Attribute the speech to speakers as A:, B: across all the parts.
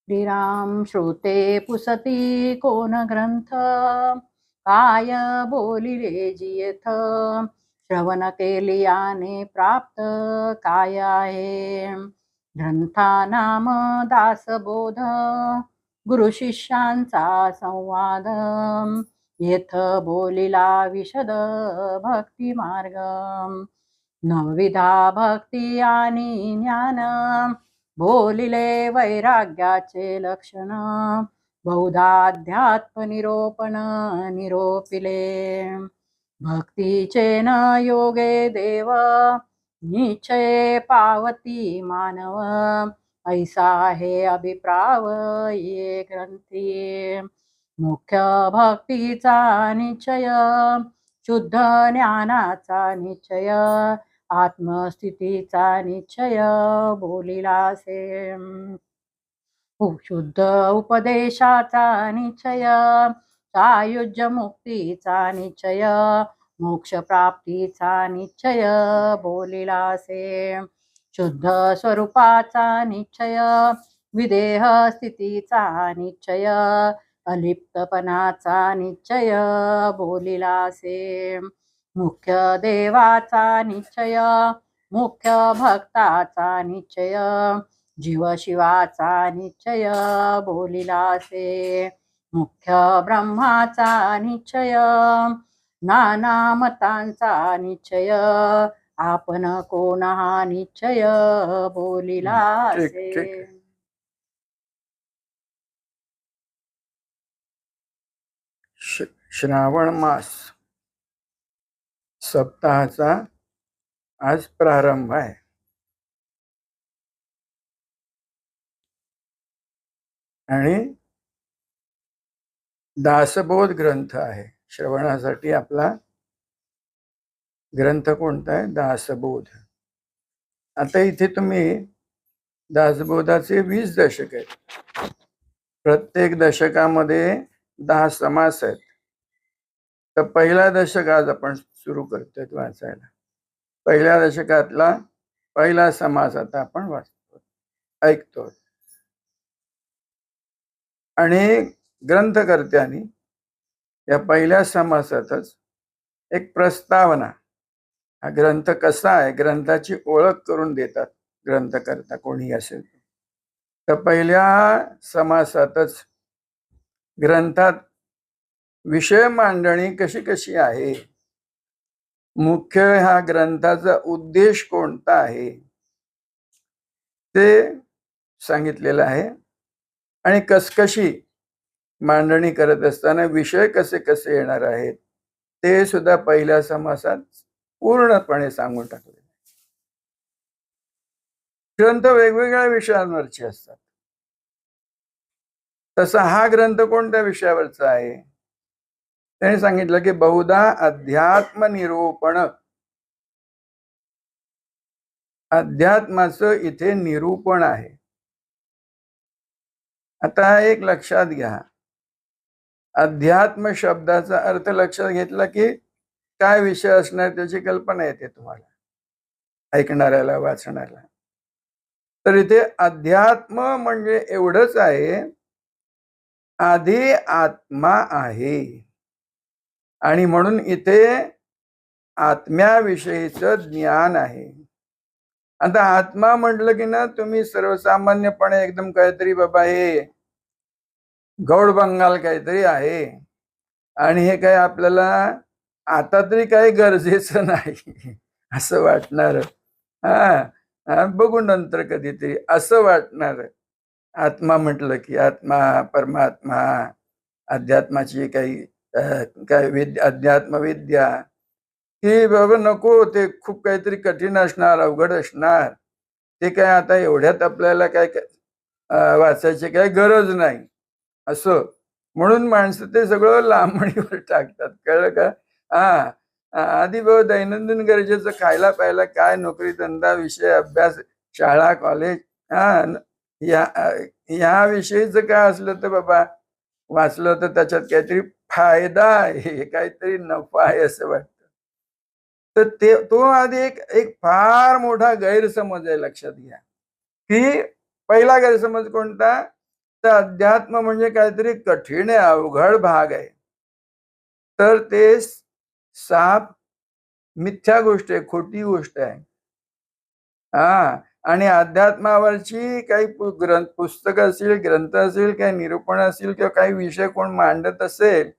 A: श्रीराम श्रुते पुसती कोण ग्रंथ, काय बोलिले जियथ. श्रवण केलियाने प्राप्त काय आहे. ग्रंथा नाम दासबोध, गुरु शिष्यांचा संवाद. येथ बोलिला विशद भक्ती मार्ग. नवविधा भक्ती आणि ज्ञान, बोलिले वैराग्याचे लक्षण. बहुधा अध्यात्म निरोपण निरोपिले. भक्तीचे न योगे देव, निश्चय पावती मानव. ऐसा हे अभिप्राव ये ग्रंथी. मुख्य भक्तीचा निश्चय, शुद्ध ज्ञानाचा निश्चय. आत्मस्थितीचा निश्चय बोलिलासे. शुद्ध उपदेशाचा निश्चय, सायुज्य मुक्तीचा निश्चय. मोक्ष प्राप्तीचा निश्चय बोलिलासे. शुद्ध स्वरूपाचा निश्चय, विदेह स्थितीचा निश्चय. अलिप्तपणाचा निश्चय बोलिलासे. मुख्य देवाचा निश्चय, मुख्य भक्ताचा निश्चय. जीव शिवाचा निश्चय बोलिलासे. मुख्य ब्रह्माचा निश्चय, नाना मतांचा निश्चय. आपण कोण हा निश्चय बोलिलासे.
B: श्रावण मास सप्ताहाचा आज प्रारंभ आहे. आणि दासबोध ग्रंथ आहे. श्रवणासाठी आपला ग्रंथ कोणता आहे? दासबोध. आता इथे तुम्ही दासबोधाचे 20 दशक आहेत. प्रत्येक दशकामध्ये 10 समास आहेत. तर पहिला दशक आज आपण सुरू करतोय वाचायला. पहिल्या दशकातला पहिला समास आता आपण वाचतो, ऐकतो. आणि ग्रंथकर्त्यांनी या पहिल्या समासातच एक प्रस्तावना, हा ग्रंथ कसा आहे, ग्रंथाची ओळख करून देतात ग्रंथकर्ता कोणी असेल. तर पहिल्या समासातच ग्रंथात विषय मांडणी कशी कशी आहे, मुख्य ह्या ग्रंथाचा उद्देश कोणता आहे ते सांगितलेलं आहे. आणि कशी मांडणी करत असताना विषय कसे कसे येणार आहेत ते सुद्धा पहिल्या समासात पूर्णपणे सांगून टाकले. ग्रंथ वेगवेगळ्या विषयांवरचे असतात. तसा हा ग्रंथ कोणत्या विषयावरचा आहे? त्याने सांगितलं की बहुधा अध्यात्म निरूपण. अध्यात्माचं इथे निरूपण आहे. आता एक लक्षात घ्या, अध्यात्म शब्दाचा अर्थ लक्षात घेतला की काय विषय असणार त्याची कल्पना येते तुम्हाला, ऐकणाऱ्याला, वाचणाऱ्याला. तर इथे अध्यात्म म्हणजे एवढंच आहे, आधी आत्मा आहे. आणि म्हणून इथे आत्म्याविषयीचं ज्ञान आहे. आता आत्मा म्हटलं की ना, तुम्ही सर्वसामान्यपणे एकदम काहीतरी बाबा हे गौड बंगाल काहीतरी आहे आणि हे काय आपल्याला आता तरी काही गरजेचं नाही असं वाटणार. बघू नंतर कधीतरी असं वाटणार. आत्मा म्हटलं की आत्मा, परमात्मा, अध्यात्माची काही काय विद्या, अध्यात्म विद्या, की बाबा नको, ते खूप काहीतरी कठीण असणार, अवघड असणार, ते काय आता एवढ्यात आपल्याला काय वाचायची काही गरज नाही असं. म्हणून माणसं ते सगळं लांबणीवर टाकतात, कळलं का? आधी बाबा दैनंदिन गरजेचं खायला प्यायला काय, नोकरी धंदा, विषय, अभ्यास, शाळा, कॉलेज, या विषयीचं काय असलं तर बाबा वाचलं तर त्याच्यात काहीतरी फायदा आहे, काहीतरी नफा आहे असं वाटतं. तर तो आधी एक फार मोठा गैरसमज आहे, लक्षात घ्या. की पहिला गैरसमज कोणता? तर अध्यात्म म्हणजे काहीतरी कठीण आहे, अवघड भाग आहे. तर ते साप मिथ्या गोष्ट आहे, खोटी गोष्ट आहे. हा, आणि अध्यात्मावरची काही पुस्तक असतील, ग्रंथ असेल, काही निरूपण असेल किंवा काही विषय कोण मांडत असेल,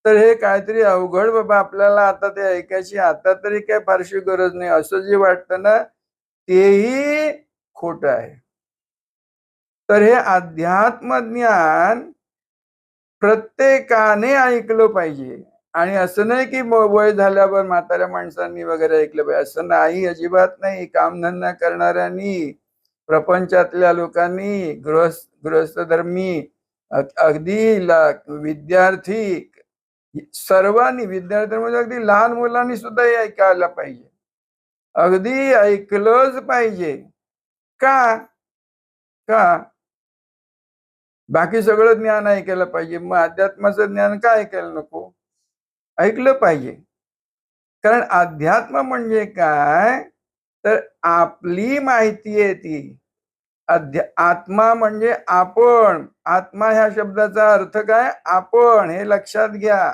B: तर हे काहीतरी अवघड बाबा, आपल्याला आता ते ऐकायची आता तरी काय फारशी गरज नाही, असं जे वाटतं ना, तेही खोट आहे. तर हे अध्यात्म ज्ञान प्रत्येकाने ऐकलं पाहिजे. आणि असं नाही की वय झाल्यावर म्हाताऱ्या माणसांनी वगैरे ऐकलं पाहिजे, असं नाही, अजिबात नाही. कामधंदा करणाऱ्यांनी, प्रपंचातल्या लोकांनी, गृहस्थधर्मी, अगदी विद्यार्थी, सर्वांनी, विद्यार्थ्यांमध्ये अगदी लहान मुलांनी सुद्धा हे ऐकायला पाहिजे. अगदी ऐकलंच पाहिजे. का? का? बाकी सगळं ज्ञान ऐकायला पाहिजे, मग अध्यात्माचं ज्ञान का ऐकायला नको? ऐकलं पाहिजे. कारण अध्यात्म म्हणजे काय, तर आपली माहिती आहे ती. आत्मा म्हणजे आपण. आत्मा ह्या शब्दाचा अर्थ काय? आपण. हे लक्षात घ्या.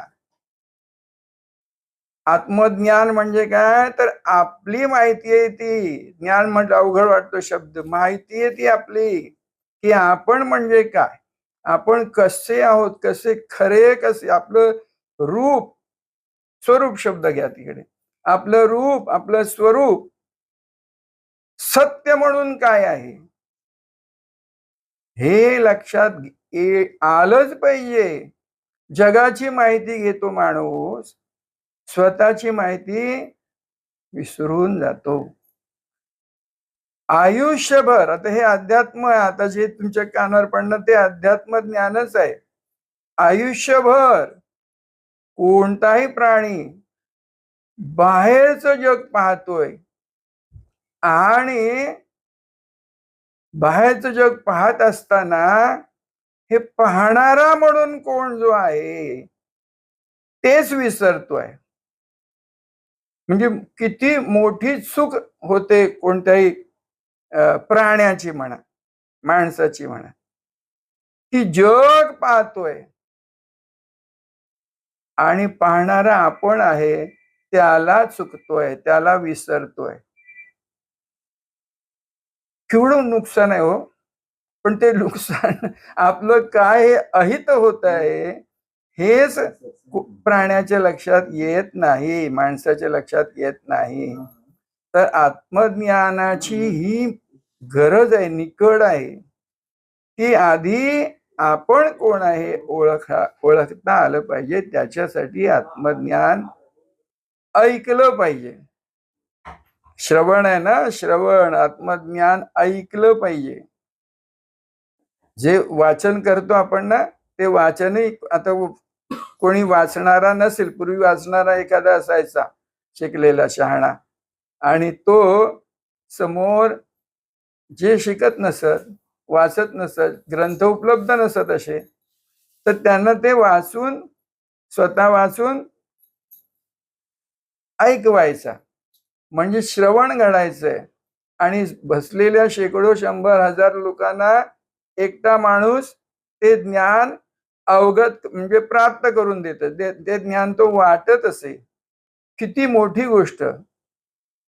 B: आत्मज्ञान म्हणजे काय, तर आपली माहिती आहे ती. ज्ञान म्हणजे अवघड वाटतो शब्द. माहिती आहे ती आपली, की आपण म्हणजे काय, आपण कसे आहोत, कसे खरे, कसे आपलं रूप, स्वरूप शब्द घ्या तिकडे. आपलं रूप, आपलं स्वरूप सत्य म्हणून काय आहे, हे लक्षात आलंच पाहिजे. जगाची माहिती घेतो माणूस, स्वतःची माहिती विसरून जातो. आयुष्यभर, आता हे अध्यात्म आहे, आता जे तुमच्या कानावर पडणं ते अध्यात्म ज्ञानच आहे. आयुष्यभर कोणताही प्राणी बाहेरचं जग पाहतोय, आणि बाहेरचं जग पाहत असताना हे पाहणारा म्हणून कोण जो आहे तेच विसरतोय. म्हणजे किती मोठी चूक होते कोणत्याही प्राण्याची म्हणा, माणसाची म्हणा, की जग पाहतोय आणि पाहणारा आपण आहे, त्याला चुकतोय, त्याला विसरतोय. केवढं नुकसान आहे हो. पण ते नुकसान आपलं काय अहित होत आहे, हेच प्राण्याच्या लक्षात येत नाही, माणसाच्या लक्षात येत नाही. तर आत्मज्ञानाची ही गरज आहे, निकड आहे, की आधी आपण कोण आहे ओळखता आलं पाहिजे. त्याच्यासाठी आत्मज्ञान ऐकलं पाहिजे. श्रवण आहे ना, श्रवण, आत्मज्ञान ऐकलं पाहिजे. जे वाचन करतो आपण ना, ते वाचनही, आता कोणी वाचणारा नसेल, पूर्वी वाचणारा एखादा असायचा शिकलेला शहाणा, आणि तो समोर जे शिकत नसत, वाचत नसत, ग्रंथ उपलब्ध नसत असे, तर त्यांना ते वाचून, स्वतः वाचून ऐकवायचा, म्हणजे श्रवण घडायचंय. आणि बसलेल्या शेकडो, 100,000 लोकांना एकटा माणूस ते ज्ञान अवगत, म्हणजे प्राप्त करून देत. ते ज्ञान तो वाटत असे, किती मोठी गोष्ट.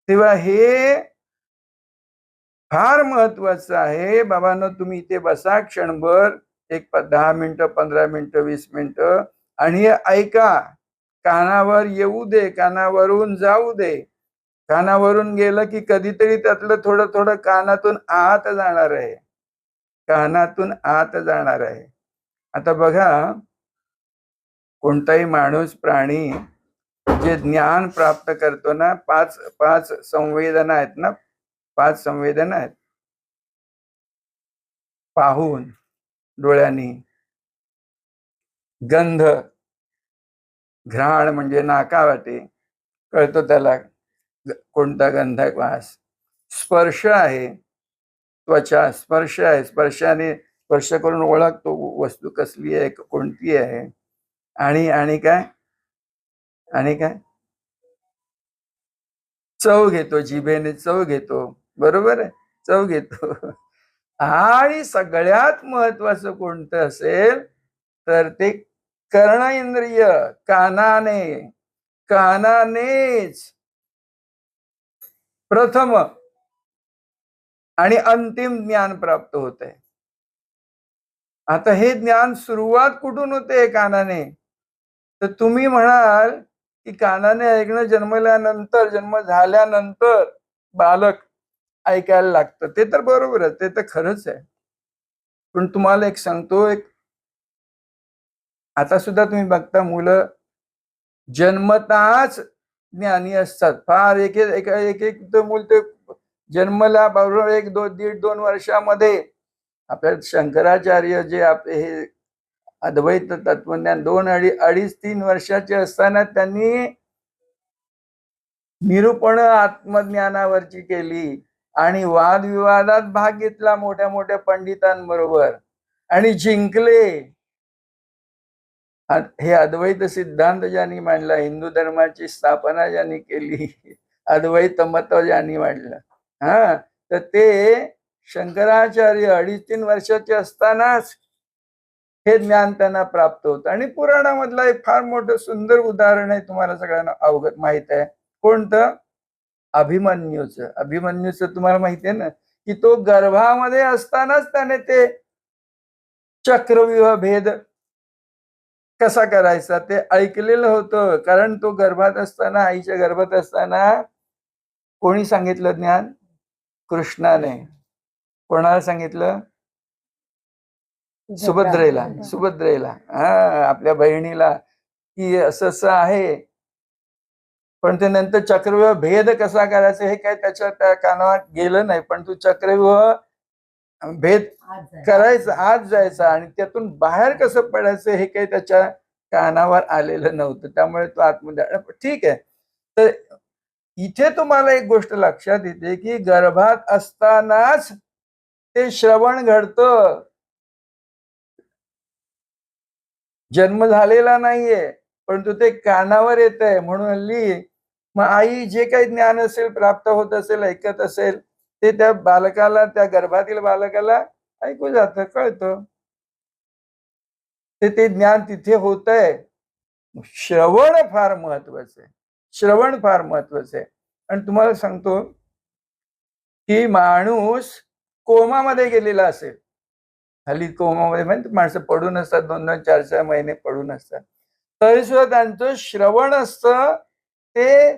B: तेव्हा हे फार महत्वाचं आहे. बाबांनो, तुम्ही इथे बसा क्षणभर, एक 10 मिनिटं, 15 मिनिटं, 20 मिनिटं, आणि हे ऐका. कानावर येऊ दे, कानावरून जाऊ दे. कानावरून गेलं की कधीतरी त्यातलं थोडं थोडं कानातून आत जाणार आहे, कानातून आत जाणार आहे. आता बघा, कोणताही माणूस, प्राणी जे ज्ञान प्राप्त करतो ना, पाच पाच संवेदना आहेत ना, 5 संवेदना आहेत. पाहून डोळ्यांनी, गंध, घ्राण म्हणजे नाकावाटे कळतो त्याला कोणता गंध आहे, वास. स्पर्श आहे, त्वचा, स्पर्श आहे, स्पर्शाने स्पर्श करून ओळखतो वस्तू कसली आहे, कोणती आहे. आणि आणि काय, आणि काय, चव घेतो, जिभेने चव घेतो, बरोबर आहे, चव घेतो. आणि सगळ्यात महत्वाचं कोणतं असेल तर ते कर्ण इंद्रिय, कानानेच प्रथम आणि अंतिम ज्ञान प्राप्त होत आहे. आता हे ज्ञान सुरुवात कुठून होते? कानाने. तर तुम्ही म्हणाल की कानाने ऐकणं जन्म झाल्यानंतर बालक ऐकायला लागतं. ते तर बरोबर आहे, ते तर खरंच आहे. पण तुम्हाला एक सांगतो, आता सुद्धा तुम्ही बघता मुलं जन्मताच ज्ञानी असतात. फार एक एक मूल ते जन्मला बरोबर 1-2 वर्षामध्ये आपल्या शंकराचार्य जे आपले हे अद्वैत तत्वज्ञान 2-2.5-3 वर्षाचे असताना त्यांनी निरूपण आत्मज्ञानावरची केली आणि वादविवादात भाग घेतला मोठ्या मोठ्या पंडितांबरोबर आणि जिंकले. हे अद्वैत सिद्धांत ज्यांनी मांडला, हिंदू धर्माची स्थापना ज्यांनी केली, अद्वैत मत ज्यांनी मांडलं, हा, तर ते शंकराचार्य 2.5-3 वर्षाचे असतानाच हे ज्ञान त्यांना प्राप्त होतं. आणि पुराणामधलं एक फार मोठं सुंदर उदाहरण आहे, तुम्हाला सगळ्यांना अवगत माहित आहे. कोणतं? अभिमन्यूचं तुम्हाला माहिती आहे ना, की तो गर्भामध्ये असतानाच त्याने ते चक्रव्यूह भेद कसा करायचा ते ऐकलेलं होतं. कारण तो गर्भात असताना, आईच्या गर्भात असताना कोणी सांगितलं ज्ञान? कृष्णाने. कोणाला सांगितलं? सुभद्रेला, हा, आपल्या बहिणीला, की असं असं आहे. पण ते नंतर चक्रव्यूह भेद कसा करायचा हे काय त्याच्या त्या कानावर गेलं नाही. पण तू चक्रव्यूह भेद करायचा, आत जायचा आणि त्यातून बाहेर कसं पडायचं हे काही त्याच्या कानावर आलेलं नव्हतं. त्यामुळे तो आतमध्ये, ठीक आहे. तर इथे तुम्हाला एक गोष्ट लक्षात येते की गर्भात असतानाच ते श्रवण घडतं. जन्म झालेला नाहीये, परंतु ते कानावर येत आहे. म्हणून हल्ली मग आई जे काही ज्ञान असेल, प्राप्त होत असेल, ऐकत असेल, ते त्या बालकाला, त्या गर्भातील बालकाला ऐकू जातं, कळतं. ते ज्ञान तिथे होत आहे. श्रवण फार महत्वाचं आहे. श्रवण फार महत्वाचं आहे. आणि तुम्हाला सांगतो की माणूस कोमामध्ये गेलेला असेल, हल्ली कोमामध्ये म्हणजे माणसं पडून असतात, 2-2, 4-4 महिने पडून असतात, तरी सुद्धा त्यांचं श्रवण असतं ते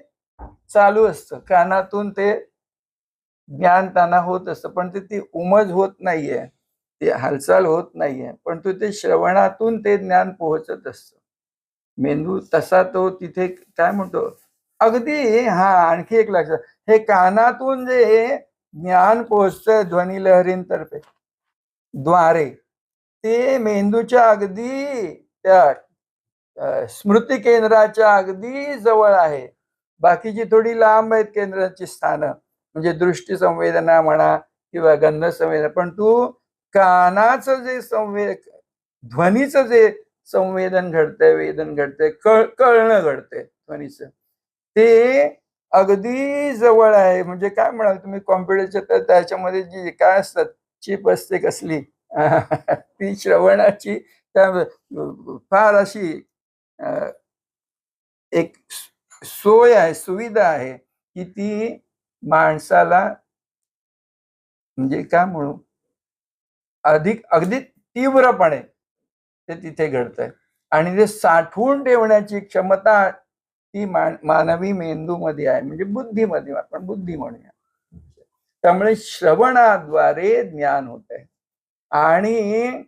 B: चालू असतं. कानातून ते ज्ञान त्यांना होत असतं, पण ती उमज होत नाहीये, ती हालचाल होत नाहीये, पण ते श्रवणातून ते ज्ञान पोहोचत असतं. मेंदू तसा तो तिथे काय म्हणतो अगदी. हा, आणखी एक लक्षात, हे कानातून जे ज्ञान पोहोचतं ध्वनी लहरींतर्फे द्वारे, ते मेंदूच्या अगदी त्या स्मृती केंद्राच्या अगदी जवळ आहे. बाकीची थोडी लांब आहेत केंद्राची स्थानं, म्हणजे दृष्टी संवेदना म्हणा किंवा गंध संवेदना. पण तू कानाचं जे ध्वनीचं जे संवेदन घडतंय, वेदन घडतंय, कळणं घडतंय ध्वनीचं, ते अगदी जवळ आहे. म्हणजे काय म्हणाल तुम्ही, कॉम्प्युटरच्या तर त्याच्यामध्ये जी काय असतात चिप असते कसली, ती श्रवणाची त्या फार अशी एक सोय आहे, सुविधा आहे की ती माणसाला म्हणजे काय म्हणू अगदी तीव्रपणे ते तिथे घडतंय. आणि ते साठवून ठेवण्याची क्षमता ती मानवी मेंदूमध्ये आहे, म्हणजे बुद्धीमध्ये, आपण बुद्धी म्हणूया. त्यामुळे श्रवणाद्वारे ज्ञान होत आहे. आणि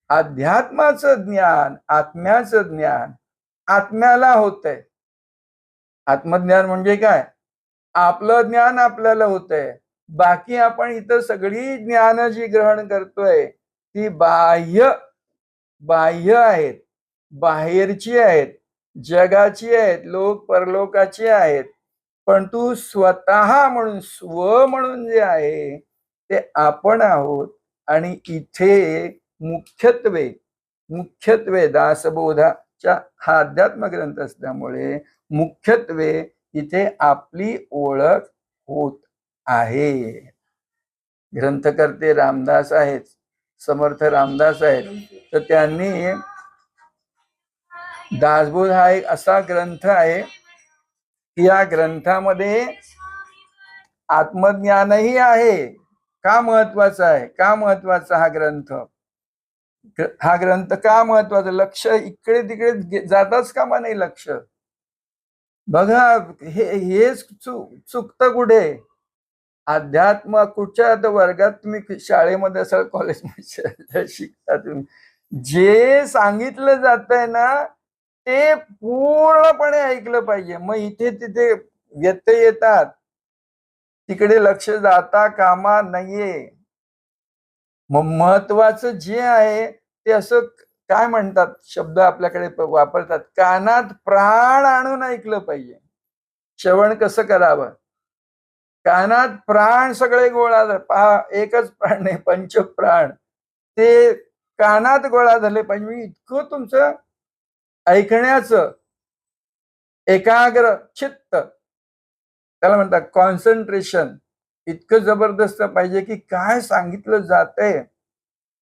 B: अध्यात्माचं ज्ञान, आत्म्याचं ज्ञान आत्म्याला होतंय. आत्मज्ञान म्हणजे काय? आपलं ज्ञान आपल्याला होतंय. बाकी आपण इतर सगळी ज्ञान जी ग्रहण करतोय ती बाह्य आहेत, बाहेरची आहेत, जगाची आहेत, लोक परलोकाची आहेत. पण तू स्वतः म्हणून, स्व म्हणून जे आहे ते आपण आहोत. आणि इथे मुख्यत्वे दासबोधाच्या हा अध्यात्म ग्रंथ असल्यामुळे मुख्यत्वे इथे आपली ओळख होत आहे. ग्रंथकर्ते रामदास आहेत, समर्थ रामदास आहेत. तर त्यांनी दासबोध हा एक असा ग्रंथ आहे की या ग्रंथामध्ये आत्मज्ञानही आहे. का महत्वाचा आहे? का महत्वाचा हा ग्रंथ? हा ग्रंथ का महत्वाचा? लक्ष इकडे तिकडे जाताच कामा नाही. लक्ष बघा, हेच चुकतं कुठे? अध्यात्म कुठच्या वर्गात तुम्ही शाळेमध्ये असाल, कॉलेजमध्ये शिकता, तुम्ही जे सांगितलं जातंय ना ते पूर्णपणे ऐकलं पाहिजे. मग इथे तिथे व्यत्यय येतात, तिकडे लक्ष जाता कामा नाहीये. मग महत्वाचं जे आहे ते असं काय म्हणतात, शब्द आपल्याकडे वापरतात, कानात प्राण आणून ऐकलं पाहिजे. श्रवण कसं करावं? कानात प्राण सगळे गोळा पहा, एकच प्राण नाही, पंचप्राण ते कानात गोळा झाले पाहिजे. इतकं तुमचं ऐकण्याचं एकाग्र चित्त, त्याला म्हणतात कॉन्सन्ट्रेशन, इतकं जबरदस्त पाहिजे की काय सांगितलं जातंय.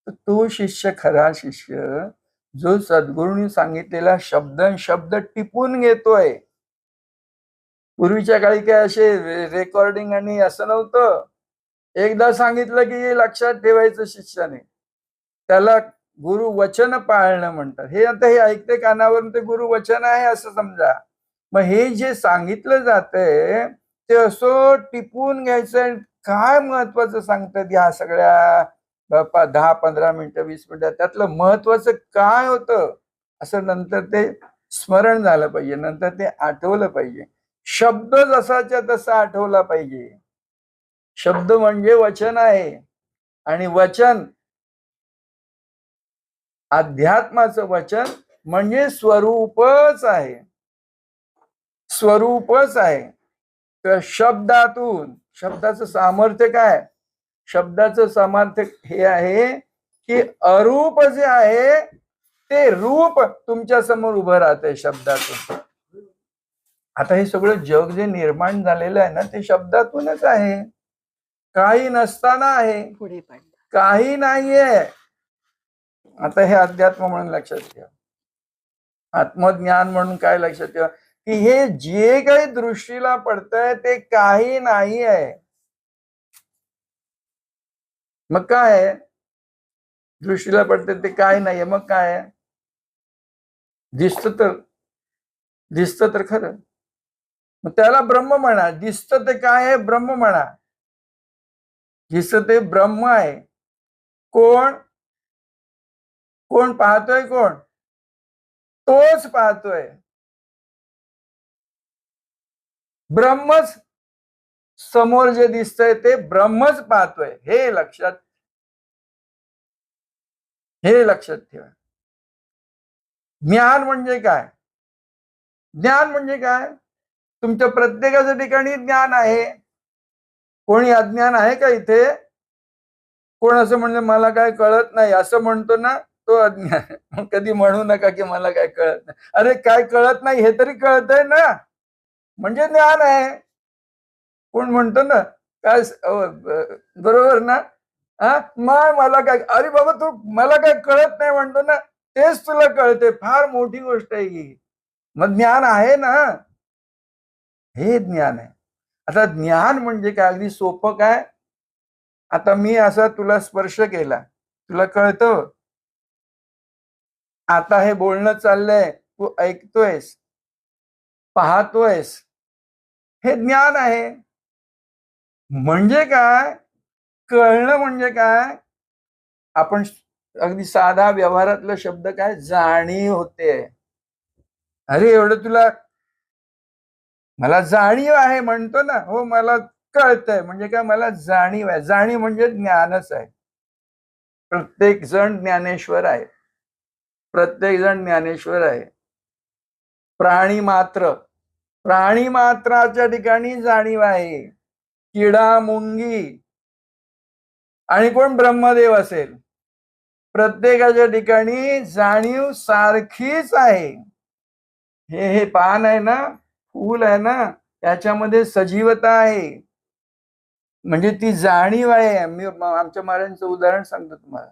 B: तो शिष्य खरा शिष्य जो सद्गुरूंनी सांगितलेला शब्द टिपून घेतोय. पूर्वीच्या काळी काय असे रेकॉर्डिंग आणि असं नव्हतं. एकदा सांगितलं की लक्षात ठेवायचं शिष्याने. त्याला गुरु वचन पाळणं म्हणतात. हे आता हे ऐकते कानावरून ते गुरु वचन आहे असं समजा. मग हे जे सांगितलं जातंय ते असं टिपून घ्यायचं. काय महत्वाचं सांगतात ह्या सगळ्या 10-15 मिनिटं 20 मिनिटं, त्यातलं महत्वाचं काय होतं असं नंतर ते स्मरण झालं पाहिजे, नंतर ते आठवलं पाहिजे. शब्द जसाच्या तसा आठवला पाहिजे. शब्द म्हणजे वचन आहे आणि वचन अध्यात्माचं वचन म्हणजे स्वरूपच आहे. स्वरूपच आहे. तर शब्दातून, शब्दाचं सामर्थ्य काय? शब्दाचं सामर्थ्य हे आहे की अरूप जे आहे ते रूप तुमच्या समोर उभं राहतंय शब्दातून. आता हे सगळं जग जे निर्माण झालेलं आहे ना ते शब्दातूनच आहे. काही नसताना आहे,
A: पुढे पडलं.
B: काही नाहीये. आता हे अध्यात्म म्हणून लक्षात ठेवा. आत्मज्ञान म्हणून काय लक्षात ठेवा की हे जे काही दृष्टीला पडतंय ते काही नाही आहे. मग काय आहे? दृष्टीला पडतंय ते काही नाहीये. मग काय आहे? दिसतं तर खरं. मग त्याला ब्रह्म म्हणा. दिसतं ते काय आहे? ब्रह्म म्हणा. दिसतं ते ब्रह्म आहे. कोण कोण पाहतोय? कोण? तोच पाहतोय. ब्रह्मच समोर जे दिसतंय ते ब्रह्मच पाहतोय. हे लक्षात ठेवा. ज्ञान म्हणजे काय? ज्ञान म्हणजे काय? तुमच्या प्रत्येकाच्या ठिकाणी ज्ञान आहे. कोणी अज्ञान आहे का इथे? कोण असं म्हणजे मला काय कळत नाही असं म्हणतो ना तो अज्ञान. कधी म्हणू नका की मला काय कळत नाही. अरे काय कळत नाही हे तरी कळतंय ना, म्हणजे ज्ञान आहे. कोण म्हणतो ना काय बरोबर ना? हा, मला काय, अरे बाबा तू मला काय कळत नाही म्हणतो ना, तेच तुला कळते. फार मोठी गोष्ट आहे ही. मग ज्ञान आहे ना, हे ज्ञान आहे. आता ज्ञान म्हणजे काय? अगदी सोपं. काय? आता मी असा तुला स्पर्श केला, तुला कळतं. आता हे बोलणं चाललंय, तू ऐकतोयस, पाहतोयस, हे ज्ञान आहे. म्हणजे काय? कळणं म्हणजे काय? आपण अगदी साधा व्यवहारातला शब्द काय? जाणीव होते. अरे एवढं तुला, मला जाणीव आहे म्हणतो ना, हो मला कळतंय म्हणजे काय? मला जाणीव आहे. जाणीव म्हणजे ज्ञानच आहे. प्रत्येक जण ज्ञानेश्वर आहे. प्रत्येक जण ज्ञानेश्वर आहे. प्राणी मात्राच्या ठिकाणी जाणीव आहे. किडा, मुंगी आणि कोण ब्रह्मदेव असेल, प्रत्येकाच्या ठिकाणी जाणीव सारखीच आहे. हे पान आहे ना, फूल आहे ना, त्याच्यामध्ये सजीवता आहे. म्हणजे ती जाणीव आहे. मी आमच्या महाराजांचं उदाहरण सांगतो तुम्हाला.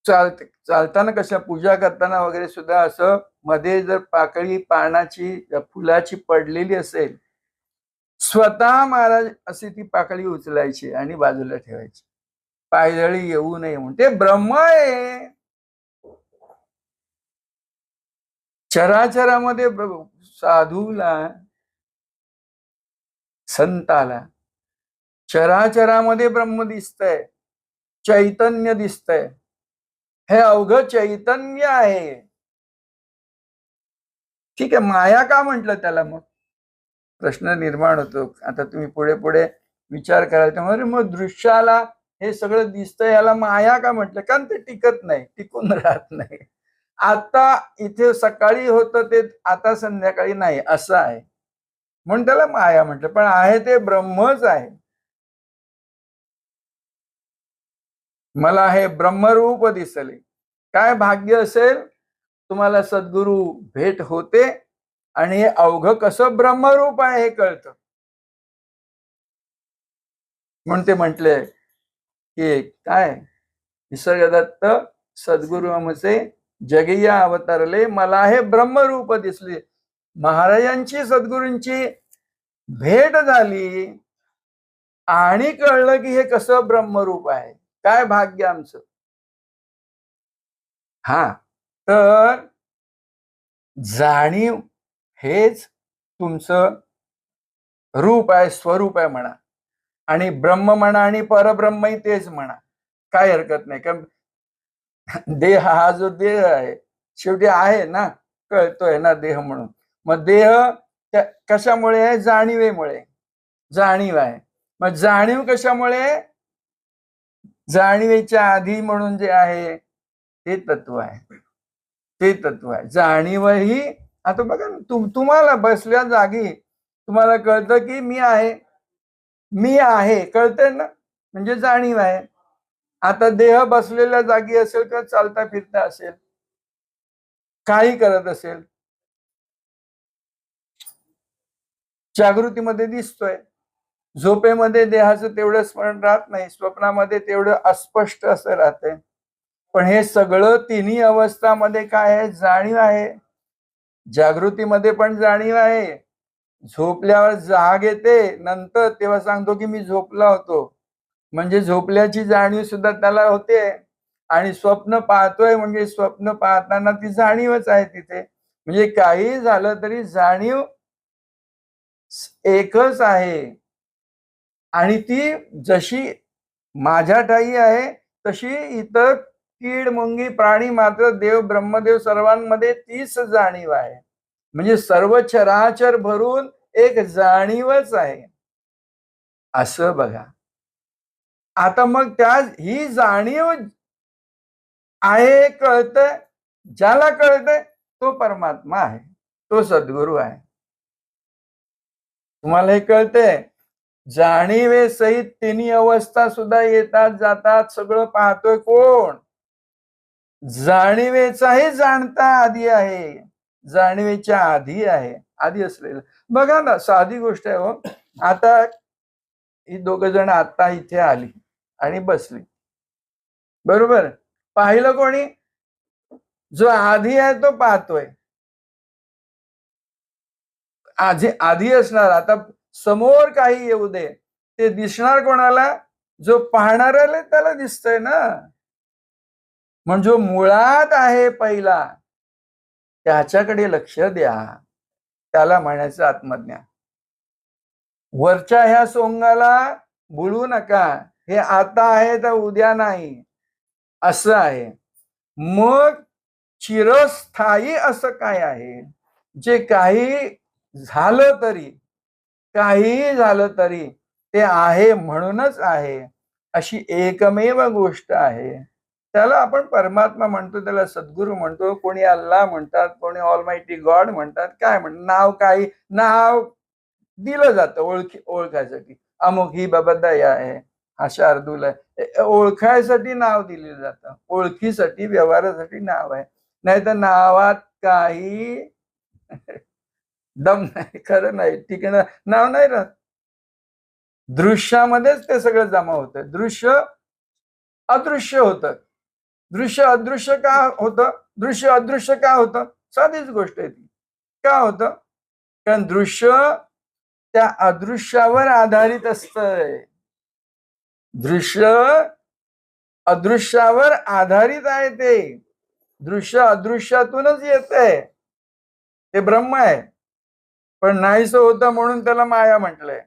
B: चालताना कशा पूजा करताना वगैरे सुद्धा असं मध्ये जर पाकळी पानाची फुलाची पडलेली असेल, स्वतः महाराज अशी ती पाकळी उचलायची आणि बाजूला ठेवायची, पायदळी येऊ नये म्हणून. ते ब्रह्म आहे. चराचरामध्ये साधूला, संताला चराचरामध्ये ब्रह्म दिसतंय, चैतन्य दिसतंय. हे अवघं चैतन्य आहे. ठीक आहे, माया का म्हटलं त्याला? मग प्रश्न निर्माण होतो. आता तुम्ही पुढे पुढे विचार कराल त्यामुळे मग दृश्याला हे सगळं दिसतंय याला माया का म्हटलं? कारण ते टिकत नाही, टिकून राहत नाही. आता इथे सकाळी होतं ते आता संध्याकाळी नाही, असं आहे म्हणून त्याला माया म्हटलं. पण आहे ते ब्रह्मच आहे. मला हे ब्रह्मरूप दिसले. काय भाग्य असेल तुम्हाला सद्गुरू भेट होते आणि हे अवघं कसं ब्रह्मरूप आहे हे कळतं. म्हणून ते म्हटले की काय, निसर्गदत्त सद्गुरु आमचे जगिया अवतरले, मला हे ब्रह्मरूप दिसले. महाराजांची सद्गुरूंची भेट झाली आणि कळलं की हे कसं ब्रह्मरूप आहे. काय भाग्य आमचं. हा, तर जाणीव हेच तुमचं रूप आहे, स्वरूप आहे म्हणा, आणि ब्रह्म म्हणा आणि परब्रह्मही तेच म्हणा, काय हरकत नाही. कारण देह हा जो देह आहे शेवटी आहे ना, कळतोय ना देह म्हणून. मग देह कशामुळे आहे? जाणीवेमुळे. जाणीव आहे. मग जाणीव कशामुळे? जाणीवेच्या आधी म्हणून जे आहे ते तत्व आहे, ते तत्व आहे. जाणीवही आता बघा ना, तुम्हाला बसल्या जागी तुम्हाला कळतं की मी आहे, मी आहे, कळतंय ना, म्हणजे जाणीव आहे. आता देह बसलेल्या जागी असेल किंवा चालता फिरता असेल, काही करत असेल, जागृतीमध्ये दिसतोय. झोपेमध्ये देहाचं तेवढं स्मरण राहत नाही, स्वप्नामध्ये तेवढं अस्पष्ट असं राहतंय. पण हे सगळं तिन्ही अवस्थामध्ये काय आहे? जाणीव आहे. जागृतीमध्ये पण जाणीव आहे, झोपल्यावर जाग येते नंतर तेव्हा सांगतो की मी झोपला होतो, म्हणजे झोपल्याची जाणीव सुद्धा त्याला होते. आणि स्वप्न पाहतोय म्हणजे स्वप्न पाहताना ती जाणीवच आहे तिथे. म्हणजे काही झालं तरी जाणीव एकच आहे. आणि ती जशी माझ्या ठाई आहे तशी इतर कीड मुंगी प्राणी मात्र देव ब्रह्मदेव सर्वांमध्ये तीच जाणीव आहे. म्हणजे सर्व चराचर भरून एक जाणीवच आहे, असं बघा. आता मग त्या ही जाणीव आहे, कळतंय, ज्याला कळतंय तो परमात्मा आहे, तो सद्गुरु आहे. तुम्हाला हे कळतंय? जाणीवे सहित तिन्ही अवस्था सुद्धा येतात जातात, सगळं पाहतोय कोण? जाणीवेचाही जाणता आधी आहे, जाणीवेच्या आधी आहे, आधी असलेलं. बघा ना, साधी गोष्ट आहे हो. आता ही दोघ जण आता इथे आली आणि बसली, बरोबर? पाहिलं कोणी? जो आधी आहे तो पाहतोय, आधी असणार. आता समोर काही येऊ दे, ते दिसणार कोणाला? जो पाहणाऱ्याला त्याला दिसतंय ना. म्हणजे जो मुळात आहे पहिला त्याच्याकडे लक्ष द्या, त्याला म्हणायचं आत्मज्ञान. वरच्या ह्या सोंगाला बुडू नका, हे आता आहे तर उद्या नाही, असं आहे. मग चिरस्थायी असं काय आहे? जे काही झालं तरी, काहीही झालं तरी ते आहे म्हणूनच आहे, अशी एकमेव गोष्ट आहे. त्याला आपण परमात्मा म्हणतो, त्याला सद्गुरू म्हणतो, कोणी अल्लाह म्हणतात, कोणी ऑलमाइटी गॉड म्हणतात, काय म्हणतात, नाव काही नाव दिलं जातं ओळखायसाठी. अमुक ही बाबा दया आहे, हा शार्दूल आहे, ओळखायसाठी नाव दिलेलं जातं, ओळखीसाठी व्यवहारासाठी नाव आहे. नाही तर नावात काही दम नाही, खरं नाही, ठिकाण नाव नाही राहत. दृश्यामध्येच ते सगळं जमा होतं. दृश्य अदृश्य होतं. दृश्य अदृश्य का होतं? दृश्य अदृश्य का होतं? साधीच गोष्ट आहे ती. का होतं? कारण दृश्य त्या अदृश्यावर आधारित असतंय. दृश्य अदृश्यावर आधारित आहे ते. दृश्य अदृश्यातूनच येतंय. ते ब्रह्म आहे. पण नाहीसं होतं म्हणून त्याला माया म्हटलंय.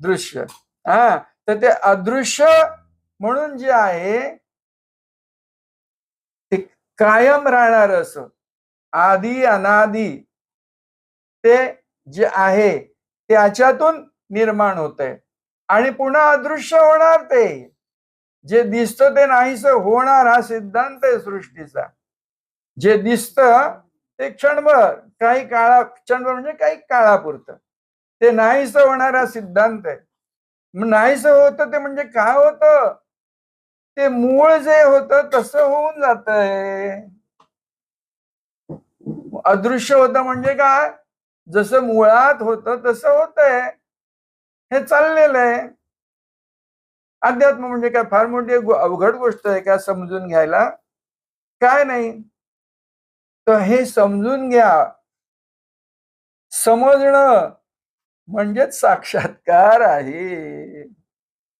B: दृश्य. तर ते अदृश्य म्हणून जे आहे ते कायम राहणार असं आधी अनादी ते जे आहे त्याच्यातून निर्माण होतंय आणि पुन्हा अदृश्य होणार. ते जे दिसतं ते नाहीसं होणार हा सिद्धांत आहे सृष्टीचा. जे दिसतं ते क्षणभर क्षणभर म्हणजे काही काळापुरतं ते नाहीसं होणारा सिद्धांत आहे. नाहीसं होतं ते म्हणजे काय होतं? ते मूळ जे होतं तसं होऊन जातंय. अदृश्य होतं म्हणजे काय? जसं मुळात होतं तसं होतंय. हे चाललेलं आहे. अध्यात्म म्हणजे काय फार मोठी अवघड गोष्ट आहे का समजून घ्यायला? काय नाही. तर हे समजून घ्या. समजणं म्हणजेच साक्षात्कार आहे.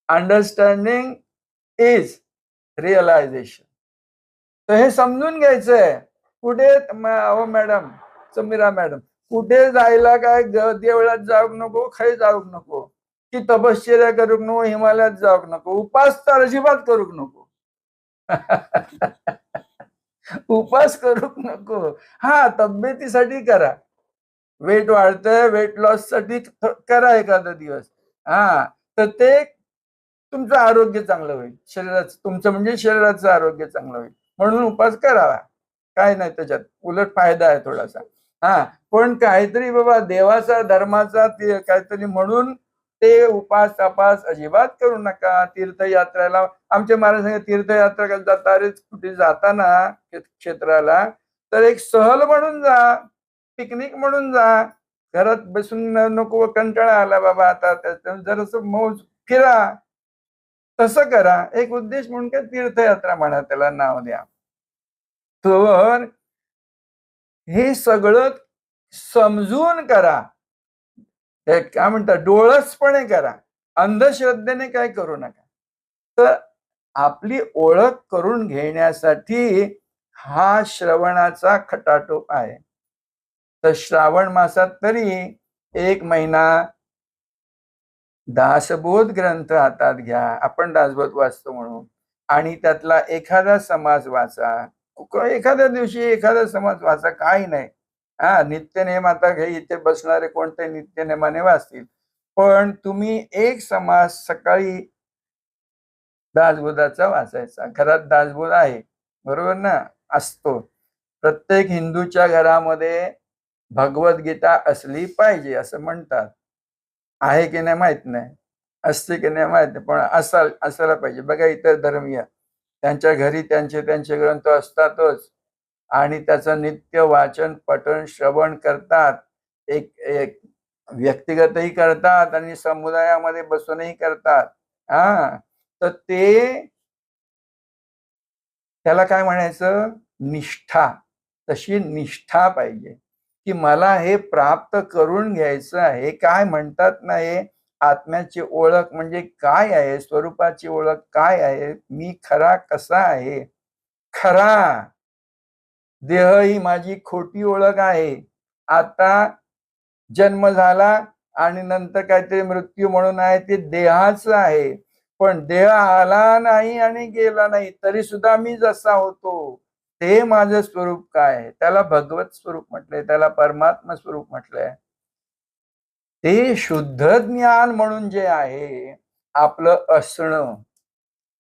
B: Understanding is realisation. तर हे समजून घ्यायचंय. कुठे मॅडम समीरा मॅडम कुठे जायला काय देवळात जाऊ नको, खाई जाऊ नको, की तपश्चर्या करू नको, हिमालयात जाऊ नको, उपास तर अजिबात करू नको. उपास करू नको. तब्येतीसाठी करा. वेट वाढतंय, वेट लॉस साठी करा एखादा दिवस. तर ते तुमचं आरोग्य चांगलं होईल. शरीराचं तुमचं म्हणजे शरीराचं आरोग्य चांगलं होईल म्हणून उपास करावा. काय नाही त्याच्यात, उलट फायदा आहे थोडासा. पण काहीतरी बाबा देवाचा धर्माचा काहीतरी म्हणून ते उपास तपास अजिबात करू नका. तीर्थयात्रेला आमचे महाराज सांगतात तीर्थयात्रा जाता रे कुठे जाताना क्षेत्राला तर एक सहल म्हणून जा, पिकनिक म्हणून जा. घरात बसून नको कंटाळा आला बाबा आता जरासं मौज फिरा. तसं करा. एक उद्देश म्हणून काय तीर्थयात्रा म्हणा, त्याला नाव द्या. तर हे सगळं समजून करा. काय म्हणतात डोळसपणे करा. अंधश्रद्धेने काय करू नका. तर आपली ओळख करून घेण्यासाठी हा श्रवणाचा खटाटोप आहे. तर श्रावण मासात तरी 1 महिना दासबोध ग्रंथ हातात घ्या. आपण दासबोध वाचतो म्हणून आणि त्यातला एखादा समाज वाचा. एखाद्या दिवशी एखादा समाज वाचा, काही नाही. नित्यनेम आता हे इथे बसणारे कोणते नित्यनेमाने वाचतील. पण तुम्ही एक समाज सकाळी दासबोधाचा वाचायचा. घरात दासबोध आहे बरोबर ना? असतो. प्रत्येक हिंदूच्या घरामध्ये भगवद्गीता असली पाहिजे असं म्हणतात. आहे की नाही माहित नाही, असते की नाही माहित नाही, पण असायला पाहिजे. बघा इतर धर्मीय त्यांच्या घरी त्यांचे ग्रंथ असतातच आणि त्याचं नित्य वाचन पठण श्रवण करतात. एक व्यक्तिगतही करतात आणि समुदायामध्ये बसूनही करतात. तर त्याला काय म्हणायचं? निष्ठा. तशी निष्ठा पाहिजे की मला हे प्राप्त करून घ्यायचं आहे. काय म्हणतात ना हे आत्म्याची ओळख म्हणजे काय आहे, स्वरूपाची ओळख काय आहे, मी खरा कसा आहे. खरा देह ही माझी खोटी ओळख आहे. आता जन्म झाला आणि नंतर काहीतरी मृत्यू म्हणून आहे, ते देहाचं आहे. पण देह आला नाही आणि गेला नाही तरी सुद्धा मी जसा होतो ते माझं स्वरूप काय आहे, त्याला भगवत स्वरूप म्हटलंय, त्याला परमात्मा स्वरूप म्हटलंय. ते शुद्ध ज्ञान म्हणून जे आहे आपलं असणं.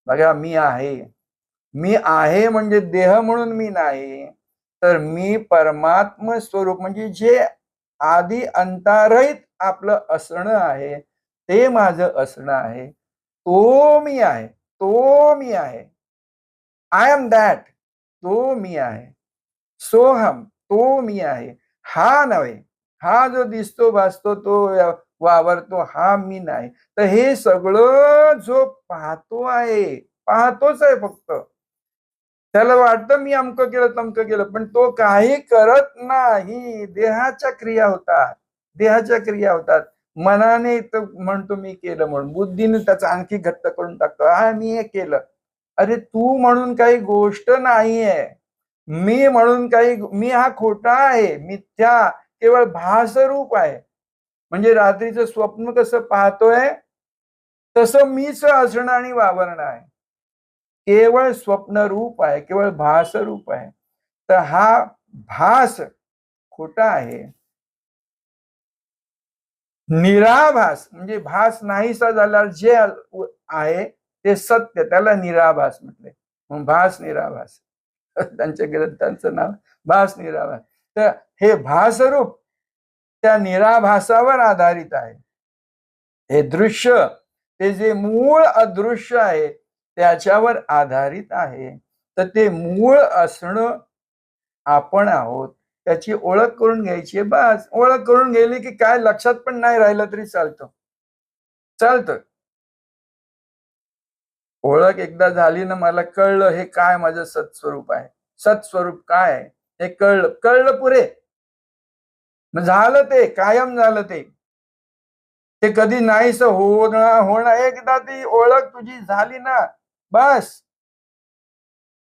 B: बघा मी आहे म्हणजे देह म्हणून मी नाही, तर मी परमात्म स्वरूप म्हणजे जे आधी अंतरहित आपलं असणं आहे ते माझं असणं आहे. तो मी आहे. I am that. तो मी आहे. सोहम तो मी आहे. हा नव्हे. हा जो दिसतो भासतो तो वावरतो हा मी नाही. तर हे सगळं जो पाहतो आहे, पाहतोच आहे फक्त. त्याला वाटतं मी अमकं केलं तमकं केलं, पण तो काही करत नाही. देहाच्या क्रिया होतात, देहाच्या क्रिया होतात. मनाने तो म्हणतो मी केलं म्हणून, बुद्धीने त्याचं आणखी घट्ट करून टाकतो, हा मी हे केलं. अरे तू म्हणून काही गोष्ट नाहीये. मी म्हणून काही, मी हा खोटा आहे, मिथ्या, केवळ भासरूप आहे. म्हणजे रात्रीचं स्वप्न कसं पाहतोय तसं मीच असणं आणि वावरणं आहे. केवळ स्वप्नरूप आहे, केवळ भासरूप आहे. तर हा भास खोटा आहे. निराभास म्हणजे भास नाहीसा झाल्यावर जे आहे ते सत्य, त्याला निराभास म्हटले. मग भास निराभास त्यांच्या ग्रंथांचं नाव भास निराभास. तर हे भासरूप त्या निराभासावर आधारित आहे. हे दृश्य ते जे मूळ अदृश्य आहे त्याच्यावर आधारित आहे. तर ते मूळ असणं आपण आहोत, त्याची ओळख करून घ्यायची, बस. ओळख करून गेली की काय लक्षात पण नाही राहिलं तरी चालतं, चालतं. ओळख एकदा झाली ना, मला कळलं हे काय माझं सत्स्वरूप आहे, सत्स्वरूप काय आहे हे कळलं, कळलं पुरे. मग झालं, ते कायम झालं. ते कधी नाहीस होणं. एकदा ती ओळख तुझी झाली ना, बस.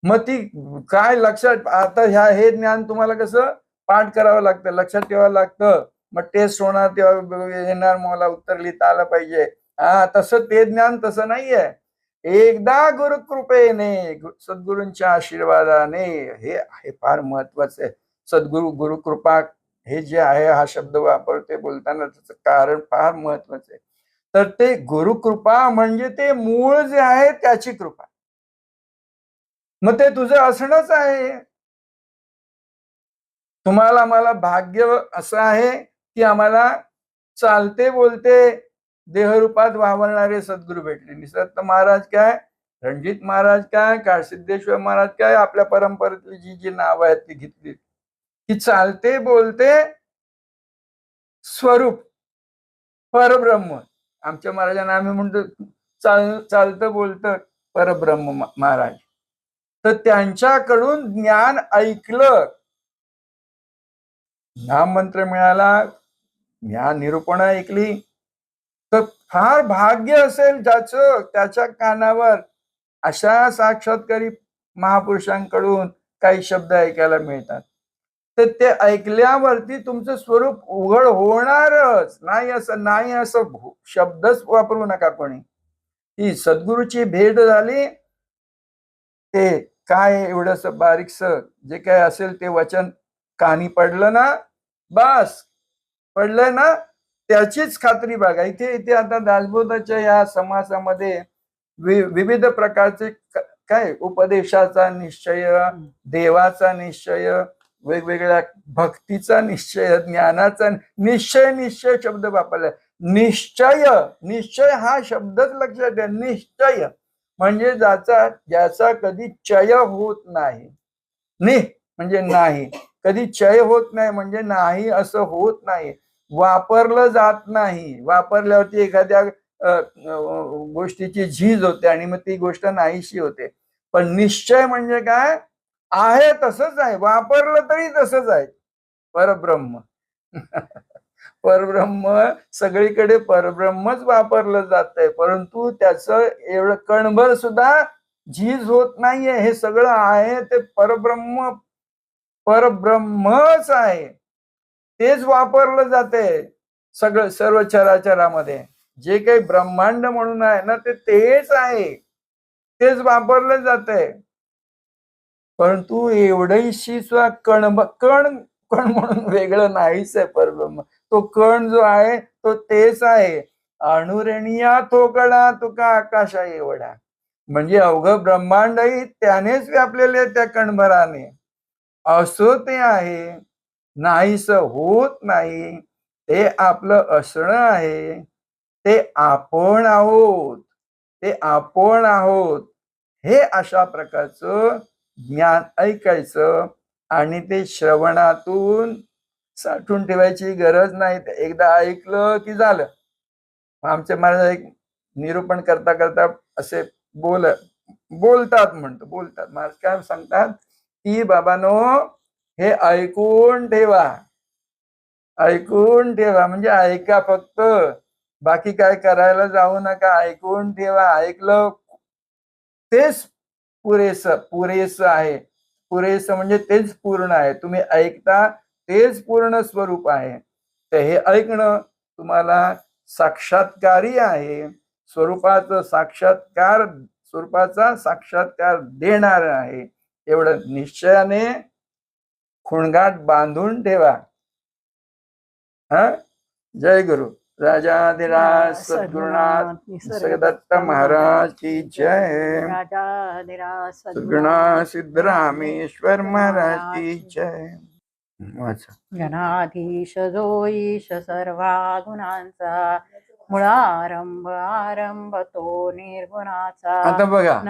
B: मग ती काय लक्षात, आता हे ज्ञान तुम्हाला कसं पाठ करावं लागतं, लक्षात ठेवावं लागतं. मग टेस्ट होणार तेव्हा येणार, मला उत्तर लिहिता आलं पाहिजे. हा, तसं ते ज्ञान तसं नाहीये. एकदा गुरुकृपेने, सद्गुरूंच्या आशीर्वादाने, हे फार महत्वाचं आहे. सद्गुरु, गुरुकृपा हे जे आहे, हा शब्द वापरते बोलताना त्याचं कारण फार महत्वाचं आहे. तर ते गुरुकृपा म्हणजे ते मूळ जे आहे त्याची कृपा. मग ते तुझं असणंच आहे. तुम्हाला मला भाग्य असं आहे की आम्हाला चालते बोलते देहरूपात वावरणारे सद्गुरू भेटले. निसर्ग महाराज काय, रणजित महाराज काय, काळसिद्धेश्वर महाराज काय, आपल्या परंपरेतली जी जी नाव आहेत ती घेतली. की चालते बोलते स्वरूप परब्रह्म. आमच्या महाराजांना आम्ही म्हणतो चालतं बोलतं परब्रह्म महाराज. तर त्यांच्याकडून ज्ञान ऐकलं, नाम मंत्र मिळाला, ज्ञान निरूपण ऐकली, तर फार भाग्य असेल ज्याचं त्याच्या कानावर अशा साक्षात्कारी महापुरुषांकडून काही शब्द ऐकायला मिळतात. तर ते ऐकल्यावरती तुमचं स्वरूप उघड होणारच. नाही असं नाही, असं शब्दच वापरू नका कोणी. ही सद्गुरूची भेट झाली, ते काय एवढस बारीकस जे काय असेल ते वचन कानी पडलं ना, बस. पडलंय ना, त्याचीच खात्री बघा. इथे इथे आता दासबोधाच्या या समासामध्ये विविध प्रकारचे काय उपदेशाचा निश्चय, देवाचा निश्चय, वेगवेगळ्या भक्तीचा निश्चय, ज्ञानाचा निश्चय, निश्चय शब्द वापरला. निश्चय, निश्चय हा शब्दच लक्षात द्या. निश्चय म्हणजे ज्याचा कधी चय होत नाही. म्हणजे नाही, कधी चय होत नाही म्हणजे नाही असं होत नाही. वापरलं जात नाही. वापरल्यावरती एखाद्या गोष्टीची झीज होते आणि मग ती गोष्ट नाहीशी होते. पण निश्चय म्हणजे काय, आहे तसंच आहे, वापरलं तरी तसंच आहे. परब्रह्म परब्रह्म सगळीकडे परब्रह्मच वापरलं जात आहे, परंतु त्याचं एवढं कणभर सुद्धा झीज होत नाहीये. हे सगळं आहे ते परब्रह्म, परब्रह्मच आहे. तेच वापरलं जाते सगळं, सर्व चराचरामध्ये जे काही ब्रह्मांड म्हणून आहे ना, ते तेच आहे, तेच वापरलं जाते. परंतु एवढीशी सुद्धा कण कण म्हणून वेगळं नाहीच आहे परब्रह्म. तो कण जो आहे तो तेच आहे. अणुरेणिया थोकडा तुका आकाशा एवढा. म्हणजे अवघं ब्रह्मांडही त्यानेच व्यापलेले त्या कणभराने. असो ते आहे, नाहीस होत नाही. ते आपलं असणं आहे. ते आपण आहोत, ते आपण आहोत. हे अशा प्रकारचं ज्ञान ऐकायचं आणि ते श्रवणातून साठवून ठेवायची गरज नाही. ते एकदा ऐकलं की झालं. आमचे महाराज एक निरूपण करता करता असे बोलतात महाराज काय सांगतात की बाबांनो, हे ऐकून ठेवा म्हणजे ऐका फक्त, बाकी काय करायला जाऊ नका. ऐकून ठेवा. ऐकलं तेच पुरेस आहे. पुरेस म्हणजे तेच पूर्ण आहे. तुम्ही ऐकता तेच पूर्ण स्वरूप आहे. तर हे ऐकणं तुम्हाला साक्षात्कारी आहे. स्वरूपाचा साक्षात्कार देणार आहे. एवढं निश्चयाने खुणगाट बांधून ठेवा. हा, जय गुरु. राजाधिराज सद्गुरुनाथ निसर्गदत्त महाराज की जय.
A: राजाधिराज
B: सद्गुणा सिद्धरामेश्वर महाराज की जय. वाचा.
A: गणाधीश जो ईश सर्वा गुणांचा, आरंभ तो निर्गुणाचा.
B: आता बघा,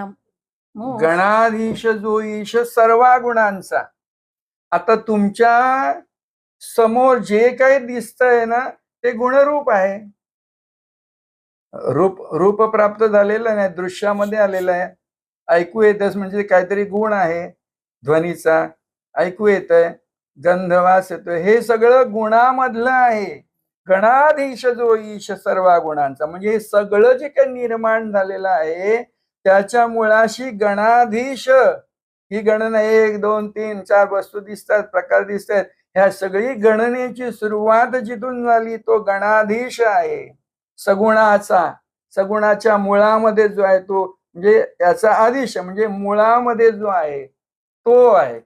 B: गणाधीश जो ईश सर्वा गुणांचा. आता तुमच्या समोर जे काही दिसतंय ना ते गुणरूप आहे. रूप प्राप्त झालेलं नाही, दृश्यामध्ये आलेलं आहे. ऐकू येतच म्हणजे काहीतरी गुण आहे. ध्वनीचा ऐकू येतंय, गंध वास येतोय, हे सगळं गुणामधलं आहे. गणाधीश जो ईश सर्वा गुणांचा म्हणजे हे सगळं जे काही निर्माण झालेलं आहे त्याच्या मुळाशी गणाधीश. ही गणना 1 2 3 4 वस्तू दिसतात, प्रकार दिसतात. ह्या सगळी गणनेची सुरुवात जिथून झाली तो गणाधीश आहे. सगुणाच्या मुळामध्ये जो आहे तो म्हणजे याचा आधीश म्हणजे मुळामध्ये जो आहे तो आहे.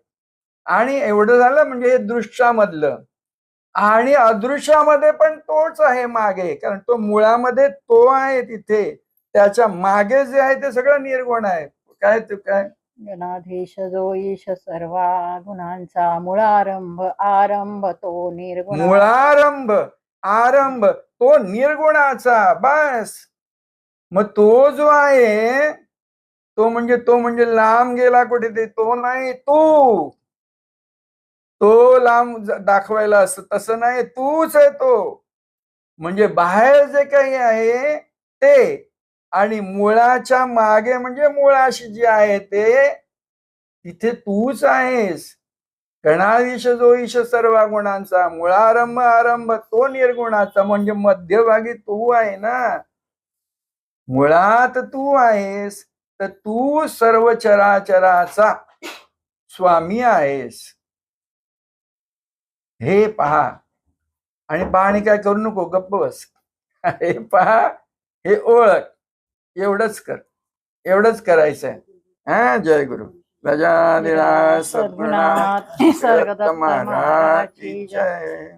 B: आणि एवढं झालं म्हणजे हे दृश्यामधलं. आणि अदृश्यामध्ये पण तोच आहे मागे, कारण तो मुळामध्ये तो आहे तिथे. त्याच्या मागे जे आहे ते सगळं निर्गुण आहे. काय
A: गणाधीश जो ईश सर्वा गुणांचा, आरंभ तो निर्गुण.
B: आरंभ तो निर्गुणाचा. बस. मग तो जो आहे तो म्हणजे लांब गेला कुठे, ते तो नाही. तो लांब दाखवायला असं तसं नाही, तूच आहे तो. म्हणजे बाहेर जे काही आहे ते, आणि मुळाच्या मागे म्हणजे मुळाशी जे आहे ते, तिथे तूच आहेस. गणाधीश जो ईश सर्व गुणांचा, आरंभ तो निर्गुणाचा म्हणजे मध्यभागी तू आहे ना. मुळात तू आहेस तर तू सर्व चराचराचा स्वामी आहेस. हे पहा. आणि पाहणी काय करू नको, गप्प बस. हे पहा, हे ओळख. एवढंच करायचंय. हा, जय गुरु. राजाधिराज सद्गुरुनाथ निसर्गदत्त महाराज की जय.